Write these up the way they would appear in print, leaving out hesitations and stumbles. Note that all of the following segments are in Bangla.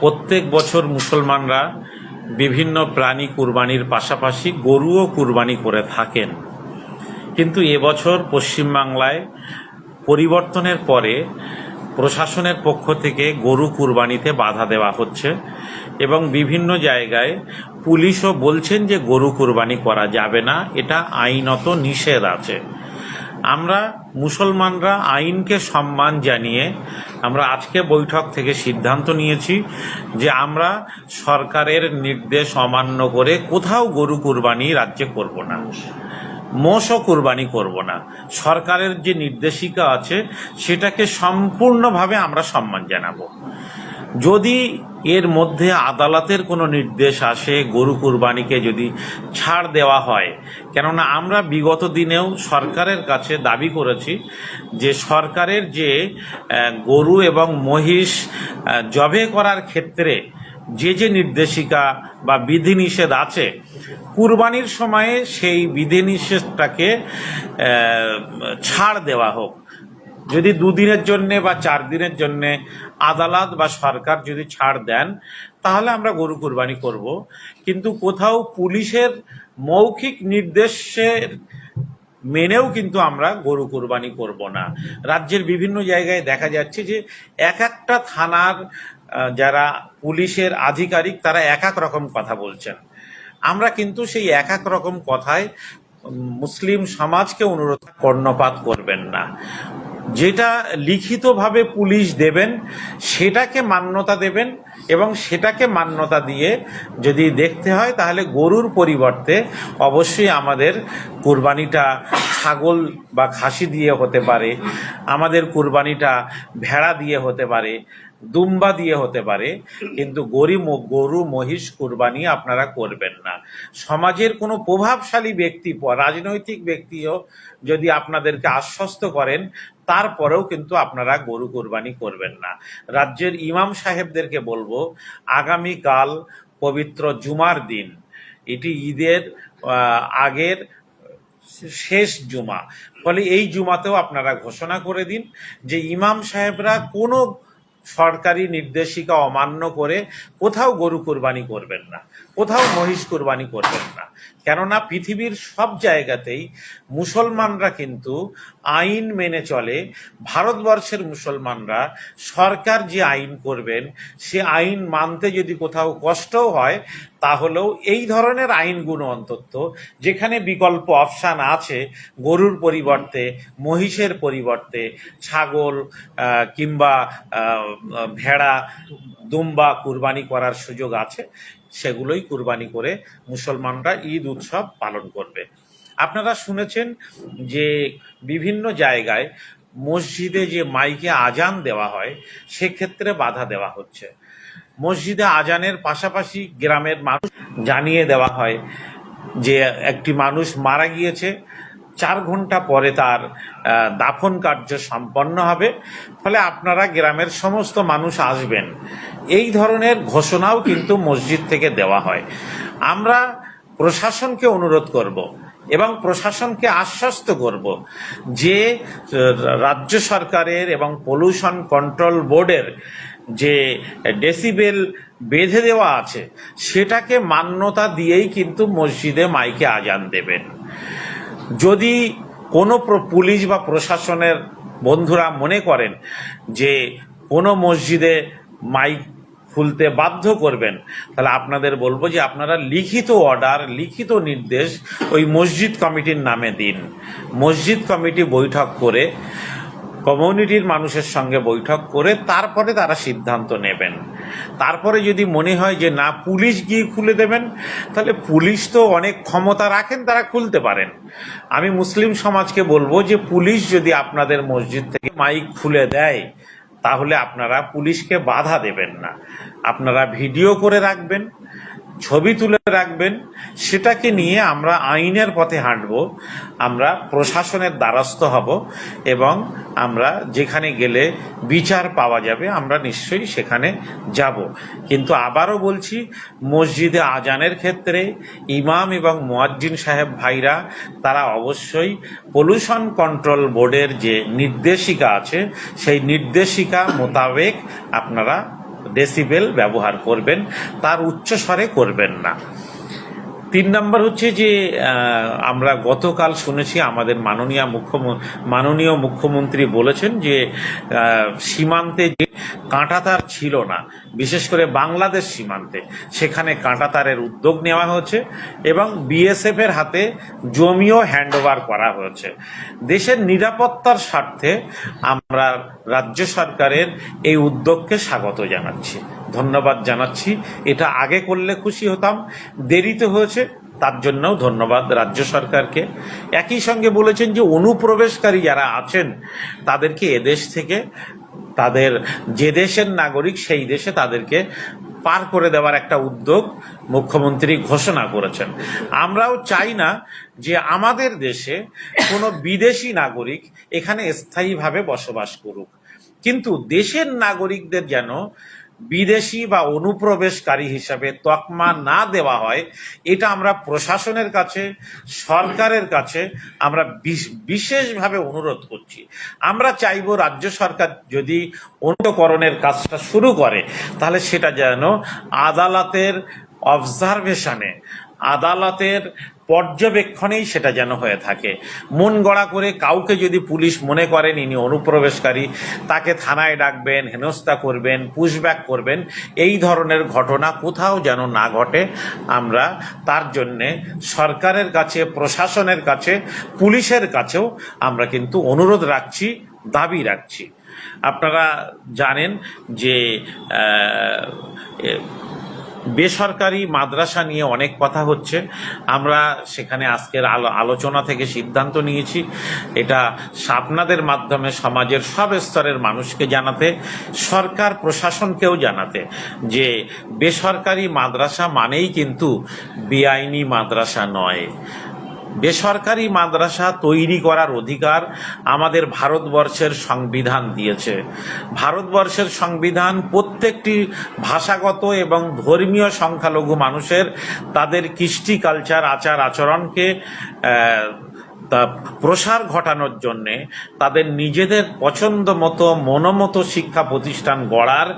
প্রত্যেক বছর মুসলমানরা বিভিন্ন প্রাণী কুরবানির পাশাপাশি গরুও কুরবানি করে থাকেন, কিন্তু এবছর পশ্চিমবাংলায় পরিবর্তনের পরে প্রশাসনের পক্ষ থেকে গরু কুরবানিতে বাধা দেওয়া হচ্ছে এবং বিভিন্ন জায়গায় পুলিশও বলছেন যে গরু কুরবানি করা যাবে না, এটা আইনত নিষেধ আছে। আমরা মুসলমানরা আইনকে সম্মান জানিয়ে আমরা আজকে বৈঠক থেকে সিদ্ধান্ত নিয়েছি যে আমরা সরকারের নির্দেশ অমান্য করে কোথাও গরু কুরবানি রাজ্যে করব না, মোষও কুরবানি করব না। সরকারের যে নির্দেশিকা আছে সেটাকে সম্পূর্ণভাবে আমরা সম্মান জানাবো। যদি এর মধ্যে আদালতের কোনো নির্দেশ আসে গরু কুরবানিকে যদি ছাড় দেওয়া হয়, কেননা আমরা বিগত দিনেও সরকারের কাছে দাবি করেছি যে সরকারের যে গরু এবং মহিষ জবে করার ক্ষেত্রে যে নির্দেশিকা বা বিধিনিষেধ আছে, কুরবানির সময়ে সেই বিধিনিষেধটাকে ছাড় দেওয়া হোক। যদি 2 দিনের জন্যে বা 4 দিনের জন্যে আদালত বা সরকার যদি ছাড় দেন তাহলে আমরা গরু কুরবানি করব, কিন্তু কোথাও পুলিশের মৌখিক নির্দেশের মেনেও কিন্তু আমরা গরু কুরবানি করব না। রাজ্যের বিভিন্ন জায়গায় দেখা যাচ্ছে যে এক একটা থানার যারা পুলিশের আধিকারিক তারা এক এক রকম কথা বলছেন। আমরা কিন্তু সেই এক এক রকম কথায় মুসলিম সমাজকে অনুরোধ, কর্ণপাত করবেন না। যেটা লিখিতভাবে পুলিশ দেবেন সেটাকে মান্যতা দেবেন এবং সেটাকে মান্যতা দিয়ে যদি দেখতে হয় তাহলে গরুর পরিবর্তে অবশ্যই আমাদের কুরবানিটা ছাগল বা খাসি দিয়ে হতে পারে, আমাদের কুরবানিটা ভেড়া দিয়ে হতে পারে, দুম্বা দিয়ে হতে পারে, কিন্তু গরু মহিষ কুরবানি আপনারা করবেন না। সমাজের কোনো প্রভাবশালী ব্যক্তি, রাজনৈতিক ব্যক্তিও যদি আপনাদেরকে আশ্বস্ত করেন তারপরেও কিন্তু আপনারা গরু কুরবানি করবেন না। রাজ্যের ইমাম সাহেবদেরকে বলবো, আগামীকাল পবিত্র জুমার দিন, এটি ঈদের আগের শেষ জুমা, ফলে এই জুমাতেও আপনারা ঘোষণা করে দিন যে ইমাম সাহেবরা কোনো সরকারি নির্দেশিকা অমান্য করে কোথাও গরু কুরবানি করবেন না, কোথাও মহিষ কুরবানি করবেন না। কেননা পৃথিবীর সব জায়গাতেই মুসলমানরা কিন্তু আইন মেনে চলে। ভারতবর্ষের মুসলমানরা সরকার যে আইন করবেন সে আইন মানতে যদি কোথাও কষ্টও হয় তাহলেও এই ধরনের আইনগুলো অন্তত যেখানে বিকল্প অপশান আছে, গরুর পরিবর্তে মহিষের পরিবর্তে ছাগল কিংবা ভেড়া দুম্বা কুরবানি করার সুযোগ আছে, সেগুলোই কুরবানি করে মুসলমানরা ঈদ উৎসব পালন করবে। আপনারা শুনেছেন যে বিভিন্ন জায়গায় মসজিদে যে মাইকে আজান দেওয়া হয় সেক্ষেত্রে বাধা দেওয়া হচ্ছে। মসজিদে আজানের পাশাপাশি গ্রামের মানুষ জানিয়ে দেওয়া হয় যে একটি মানুষ মারা গিয়েছে, 4 ঘন্টা পরে তার দাফন কার্য সম্পন্ন হবে, ফলে আপনারা গ্রামের সমস্ত মানুষ আসবেন। এই ধরনের ঘোষণাও কিন্তু মসজিদ থেকে দেওয়া হয়। আমরা প্রশাসনকে অনুরোধ করব এবং প্রশাসনকে আশ্বস্ত করব যে রাজ্য সরকারের এবং পলিউশন কন্ট্রোল বোর্ডের যে ডেসিবেল বেঁধে দেওয়া আছে সেটাকে মান্যতা দিয়েই কিন্তু মসজিদে মাইকে আজান দেবেন। যদি কোনো পুলিশ বা প্রশাসনের বন্ধুরা মনে করেন যে কোনো মসজিদে মাইক খুলতে বাধ্য করবেন, তাহলে আপনাদের বলবো যে আপনারা লিখিত অর্ডার, লিখিত নির্দেশ ওই মসজিদ কমিটির নামে দিন। মসজিদ কমিটি বৈঠক করে কমিউনিটির মানুষের সঙ্গে বৈঠক করে তারপরে তারা সিদ্ধান্ত নেবেন। তারপরে যদি মনে হয় যে না পুলিশ গিয়ে খুলে দেবেন, তাহলে পুলিশ তো অনেক ক্ষমতা রাখেন, তারা খুলতে পারেন। আমি মুসলিম সমাজকে বলবো যে পুলিশ যদি আপনাদের মসজিদ থেকে মাইক খুলে দেয় তাহলে আপনারা পুলিশকে বাধা দেবেন না, আপনারা ভিডিও করে রাখবেন, ছবি তুলে রাখবেন, সেটাকে নিয়ে আমরা আইনের পথে হাঁটব, আমরা প্রশাসনের দ্বারস্থ হব এবং আমরা যেখানে গেলে বিচার পাওয়া যাবে আমরা নিশ্চয়ই সেখানে যাব। কিন্তু আবারও বলছি, মসজিদে আজানের ক্ষেত্রে ইমাম এবং মুয়াজ্জিন সাহেব ভাইরা তারা অবশ্যই পলিউশন কন্ট্রোল বোর্ডের যে নির্দেশিকা আছে সেই নির্দেশিকা মোতাবেক আপনারা ডেসিবেল ব্যবহার করবেন, তার উচ্চস্বরে করবেন না। 3 নম্বর হচ্ছে যে আমরা গতকাল শুনেছি আমাদের মাননীয় মুখ্যমন্ত্রী বলেছেন যে সীমান্তে যে কাঁটাতার ছিল না, বিশেষ করে বাংলাদেশ সীমান্তে, সেখানে কাঁটাতারের উদ্যোগ নেওয়া হয়েছে এবং বিএসএফ এর হাতে জমিও হ্যান্ডওভার করা হয়েছে। দেশের নিরাপত্তার স্বার্থে আমরা রাজ্য সরকারের এই উদ্যোগকে স্বাগত জানাচ্ছি, ধন্যবাদ জানাচ্ছি। এটা আগে করলে খুশি হতাম, দেরিতে হয়েছে, তার জন্যও ধন্যবাদ রাজ্য সরকারকে। একই সঙ্গে বলেছেন যে অনুপ্রবেশকারী যারা আছেন তাদেরকে এদেশ থেকে, তাদের যে দেশের নাগরিক সেই দেশে তাদেরকে পার করে দেওয়ার একটা উদ্যোগ মুখ্যমন্ত্রী ঘোষণা করেছেন। আমরাও চাই না যে আমাদের দেশে কোনো বিদেশি নাগরিক এখানে স্থায়ীভাবে বসবাস করুক, কিন্তু দেশের নাগরিকদের যেন বিদেশি বা অনুপ্রবেশকারী হিসাবে তকমা না দেওয়া হয়, এটা আমরা প্রশাসনের কাছে, সরকারের কাছে আমরা বিশেষভাবে অনুরোধ করছি। আমরা চাইব রাজ্য সরকার যদি উন্নতকরণের কাজটা শুরু করে তাহলে সেটা যেন আদালতের অবজারভেশনে, আদালতের পর্যবেক্ষণেই সেটা যেন হয়ে থাকে। মন গড়া করে কাউকে যদি পুলিশ মনে করেন ইনি অনুপ্রবেশকারী, তাকে থানায় ডাকবেন, হেনস্থা করবেন, পুশব্যাক করবেন, এই ধরনের ঘটনা কোথাও যেন না ঘটে। আমরা তার জন্যে সরকারের কাছে, প্রশাসনের কাছে, পুলিশের কাছেও আমরা কিন্তু অনুরোধ রাখছি, দাবি রাখছি। আপনারা জানেন যে বেসরকারি মাদ্রাসা নিয়ে অনেক কথা হচ্ছে। আমরা সেখানে আজকের আলোচনা থেকে সিদ্ধান্ত নিয়েছি এটা আপনাদের মাধ্যমে সমাজের সব স্তরের মানুষকে জানাতে, সরকার প্রশাসনকেও জানাতে যে বেসরকারি মাদ্রাসা মানেই কিন্তু বেআইনি মাদ্রাসা নয়। বেসরকারি মাদ্রাসা তৈরি করার অধিকার আমাদের ভারতবর্ষের সংবিধান দিয়েছে। ভারতবর্ষের সংবিধান প্রত্যেকটি ভাষাগত এবং ধর্মীয় সংখ্যালঘু মানুষের তাদের কৃষ্টি, কালচার, আচার আচরণকে তা প্রসার ঘটানোর জন্যে, তাদের নিজেদের পছন্দ মতো মনোমতো শিক্ষা প্রতিষ্ঠান গড়ার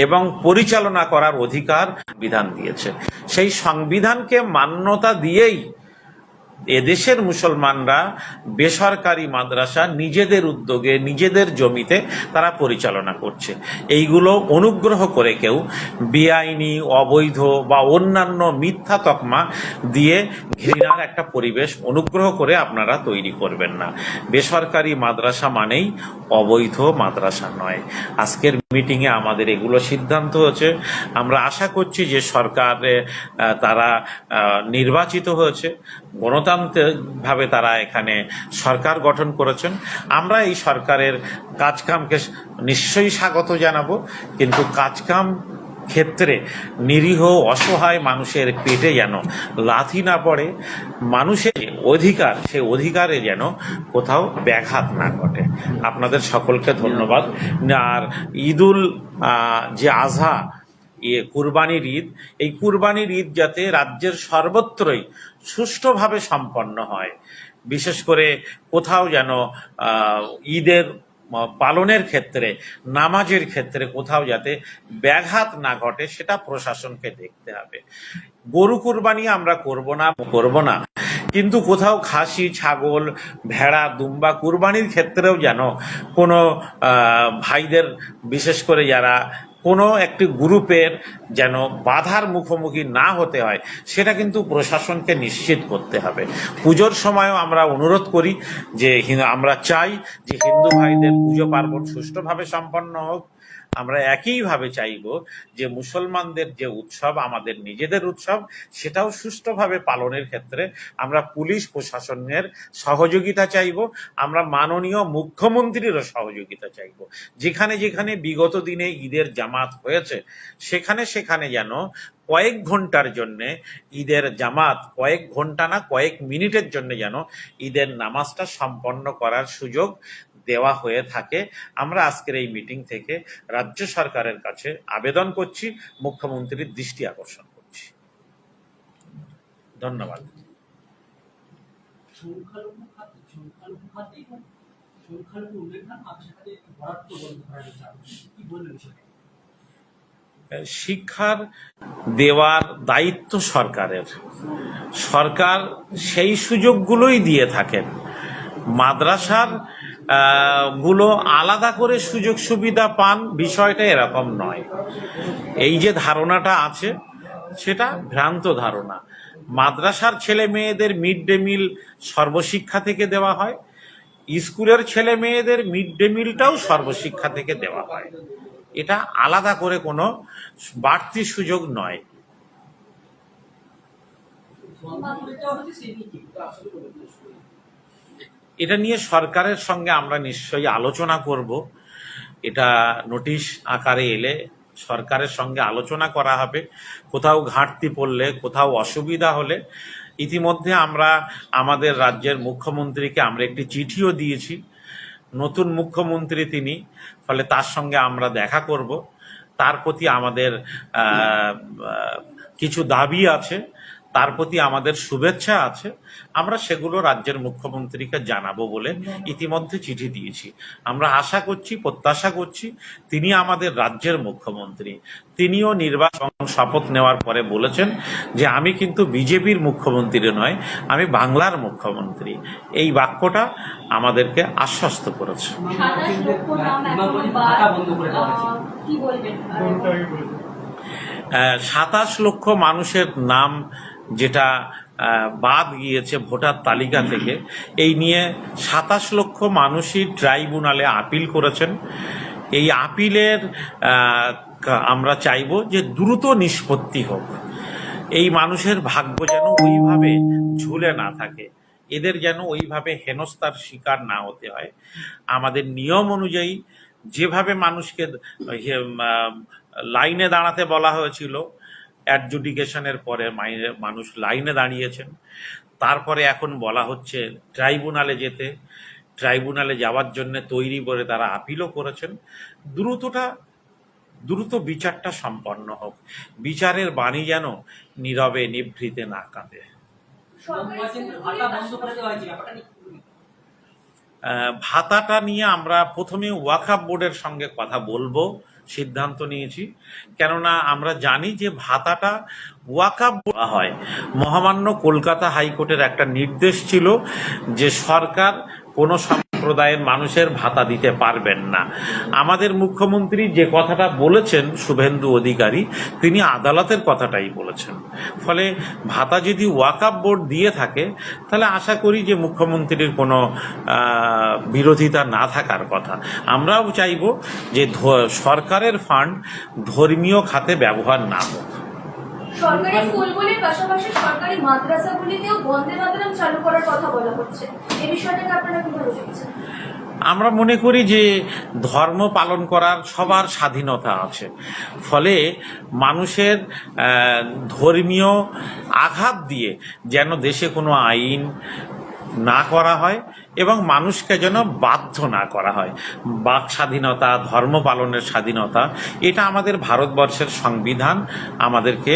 এবং পরিচালনা করার অধিকার বিধান দিয়েছে। সেই সংবিধানকে মান্যতা দিয়েই এদেশের মুসলমানরা বেসরকারি মাদ্রাসা নিজেদের উদ্যোগে, নিজেদের জমিতে তারা পরিচালনা করছে। এইগুলো অনুগ্রহ করে কেউ বেআইনি, অবৈধ বা অন্যান্য মিথ্যা তকমা দিয়ে ঘৃণার একটা পরিবেশ অনুগ্রহ করে আপনারা তৈরি করবেন না। বেসরকারি মাদ্রাসা মানেই অবৈধ মাদ্রাসা নয়। আজকের মিটিংয়ে আমাদের এগুলো সিদ্ধান্ত হয়েছে। আমরা আশা করছি যে সরকারে তারা নির্বাচিত হয়েছে, গণতান্ত্রিকভাবে তারা এখানে সরকার গঠন করেছেন। আমরা এই সরকারের কাজকামকে নিশ্চয়ই স্বাগত জানাবো, কিন্তু কাজকাম ক্ষেত্রে নিরীহ অসহায় মানুষের পেটে যেন লাথি না পড়ে, মানুষের অধিকার, সে অধিকারে যেন কোথাও ব্যাঘাত না ঘটে। আপনাদের সকলকে ধন্যবাদ। আর ঈদুল যে আজহা, কুরবানির ঈদ, এই কুরবানির ঈদ যাতে রাজ্যের সর্বত্রই সুষ্ঠুভাবে সম্পন্ন হয়, বিশেষ করে কোথাও যেন ঈদের পালনের ক্ষেত্রে, নামাজের ক্ষেত্রে কোথাও যাতে ব্যাঘাত না ঘটে, সেটা প্রশাসনকে দেখতে হবে। গরু কুরবানি আমরা করব না, কিন্তু কোথাও খাসি, ছাগল, ভেড়া, দুম্বা কুরবানির ক্ষেত্রেও যেন কোনো ভাইদের, বিশেষ করে যারা কোনো একটি গ্রুপের যেন বাধার মুখোমুখি না হতে হয়, সেটা কিন্তু প্রশাসনকে নিশ্চিত করতে হবে। পুজোর সময়ও আমরা অনুরোধ করি যে আমরা চাই যে হিন্দু ভাইদের পুজো পার্বণ সুষ্ঠুভাবে সম্পন্ন হোক। আমরা একইভাবে চাইব যে মুসলমানদের যে উৎসব, আমাদের নিজেদের উৎসব, সেটাও সুষ্ঠুভাবে পালনের ক্ষেত্রে আমরা পুলিশ প্রশাসনের সহযোগিতা চাইব। আমরা মাননীয় মুখ্যমন্ত্রীরও সহযোগিতা চাইব। যেখানে যেখানে বিগত দিনে ঈদের জামাত হয়েছে, সেখানে সেখানে যেন কয়েক ঘন্টার জন্যে ঈদের জামাত, কয়েক ঘন্টা না, কয়েক মিনিটের জন্য যেন ঈদের নামাজটা সম্পন্ন করার সুযোগ দেওয়া হয়ে থাকে। আমরা আজকের এই মিটিং থেকে রাজ্য সরকারের কাছে আবেদন করছি, মুখ্যমন্ত্রীর দৃষ্টি আকর্ষণ করছি। ধন্যবাদ। শিক্ষার দেওয়ার দায়িত্ব সরকারের। সরকার সেই সুযোগগুলোই দিয়ে থাকেন। মাদ্রাসার গুলো আলাদা করে সুযোগ সুবিধা পান, বিষয়টা এরকম নয়। এই যে ধারণাটা আছে সেটা ভ্রান্ত ধারণা। মাদ্রাসার ছেলে মেয়েদের মিড ডে মিল সর্বশিক্ষা থেকে দেওয়া হয়, স্কুলের ছেলে মেয়েদের মিড ডে মিলটাও সর্বশিক্ষা থেকে দেওয়া হয়। এটা আলাদা করে কোনো বাড়তি সুযোগ নয়। এটা নিয়ে সরকারের সঙ্গে আমরা নিশ্চয়ই আলোচনা করব। এটা নোটিশ আকারে এলে সরকারের সঙ্গে আলোচনা করা হবে। কোথাও ঘাটতি পড়লে, কোথাও অসুবিধা হলে ইতিমধ্যে আমরা আমাদের রাজ্যের মুখ্যমন্ত্রীকে আমরা একটি চিঠিও দিয়েছি। নতুন মুখ্যমন্ত্রী তিনি, ফলে তার সঙ্গে আমরা দেখা করব। তার প্রতি আমাদের কিছু দাবি আছে, তার প্রতি আমাদের শুভেচ্ছা আছে। আমরা সেগুলো রাজ্যের মুখ্যমন্ত্রীকে জানাবো বলে ইতিমধ্যে চিঠি দিয়েছি। আমরা আশা করছি, প্রত্যাশা করছি তিনি আমাদের রাজ্যের মুখ্যমন্ত্রী। তিনিও নির্বাচন শপথ নেওয়ার পরে বলেছেন যে আমি কিন্তু বিজেপির মুখ্যমন্ত্রী নয়, আমি বাংলার মুখ্যমন্ত্রী। এই বাক্যটা আমাদেরকে আশ্বস্ত করেছে। 27 লক্ষ মানুষের নাম যেটা বাদ গিয়েছে ভোটার তালিকা থেকে, এই নিয়ে 27 লক্ষ মানুষই ট্রাইব্যুনালে আপিল করেছেন। এই আপিলের আমরা চাইব যে দ্রুত নিষ্পত্তি হোক। এই মানুষের ভাগ্য যেন ওইভাবে ঝুলে না থাকে, এদের যেন ওইভাবে হেনস্থার শিকার না হতে হয়। আমাদের নিয়ম অনুযায়ী যেভাবে মানুষকে লাইনে দাঁড়াতে বলা হয়েছিল, অ্যাডজুডিকেশনের পরে মানুষ লাইনে দাঁড়িয়েছেন। তারপরে এখন বলা হচ্ছে ট্রাইব্যুনালে যেতে, ট্রাইব্যুনালে যাওয়ার জন্য তৈরি করে তারা আপিলও করেছেন। দ্রুত বিচারটা সম্পন্ন হোক, বিচারের বাণী যেন নীরবে নিভৃতে না কাঁদে। ভাতাটা নিয়ে আমরা প্রথমে ওয়াকফ বোর্ডের সঙ্গে কথা বলবো, সিদ্ধান্ত নিয়েছি। কেননা আমরা জানি যে ভাতাটা ওয়াকফ বলা হয়। মহামান্য কলকাতা হাইকোর্টের একটা নির্দেশ ছিল যে সরকার কোনো সম্প্রদায়ের মানুষের ভাতা দিতে পারবেন না। আমাদের মুখ্যমন্ত্রী যে কথাটা বলেছেন, শুভেন্দু অধিকারী, তিনি আদালতের কথাটাই বলেছেন। ফলে ভাতা যদি ওয়াকফ বোর্ড দিয়ে থাকে তাহলে আশা করি যে মুখ্যমন্ত্রীর কোনো বিরোধিতা না থাকার কথা। আমরাও চাইব যে সরকারের ফান্ড ধর্মীয় খাতে ব্যবহার না হোক। সরকারি স্কুলগুলির পাশাপাশি সরকারি মাদ্রাসাগুলিতেও বন্দে মাতরম চালু করার কথা বলা হচ্ছে, এই বিষয়টাকে আপনারা কিভাবে দেখছেন? আমরা মনে করি যে ধর্ম পালন করার সবার স্বাধীনতা আছে। ফলে মানুষের ধর্মীয় আঘাত দিয়ে যেন দেশে কোনো আইন না করা হয় এবং মানুষকে যেন বাধ্য না করা হয়। বাক স্বাধীনতা, ধর্ম পালনের স্বাধীনতা, এটা আমাদের ভারতবর্ষের সংবিধান আমাদেরকে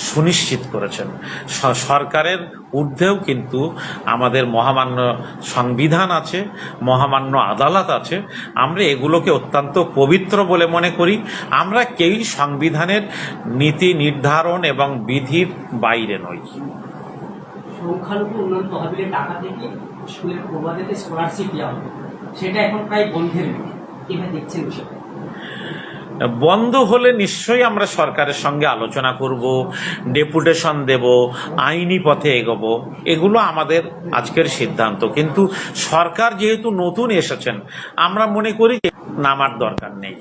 সুনিশ্চিত করেছেন। সরকারের ঊর্ধ্বেও কিন্তু আমাদের মহামান্য সংবিধান আছে, মহামান্য আদালত আছে। আমরা এগুলোকে অত্যন্ত পবিত্র বলে মনে করি। আমরা কেউই সংবিধানের নীতি নির্ধারণ এবং বিধির বাইরে নই। সংখ্যালঘু উন্নয়ন তহবিলের টাকা থেকে স্কুলের পড়ুয়াদেরকে স্কলারশিপ দেওয়া হবে, সেটা এখন প্রায় বন্ধের মুখে, কিভাবে দেখছেন বিষয়টা? বন্ধ হলে নিশ্চয়ই আমরা সরকারের সঙ্গে আলোচনা করব, ডেপুটেশন দেব, আইনি পথে এগোবো। এগুলো আমাদের আজকের সিদ্ধান্ত। কিন্তু সরকার যেহেতু নতুন এসেছেন, আমরা মনে করি নামার দরকার নেই।